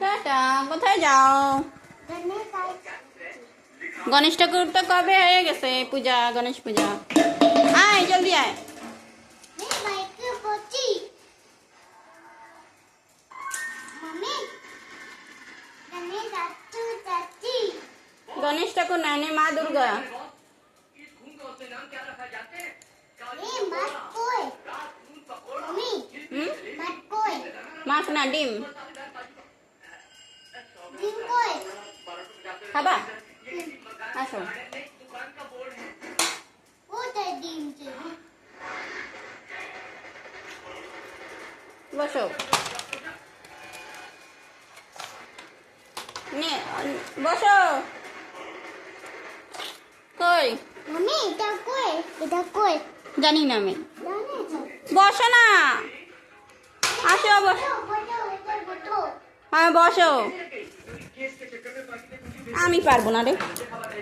Tata, কোথায় যাও? গণেশ ঠাকুর তো কবে হয়ে গেছে পূজা, গণেশ পূজা। আয় জলদি আয়। गणेश ठाकुर नानी माँ दुर्गा माँ ना डिम खाबा आसो बसो বসো কই মম্মি এটা কই জানি না আমি বসো না আসো হ্যাঁ বসো আমি পারবো না রে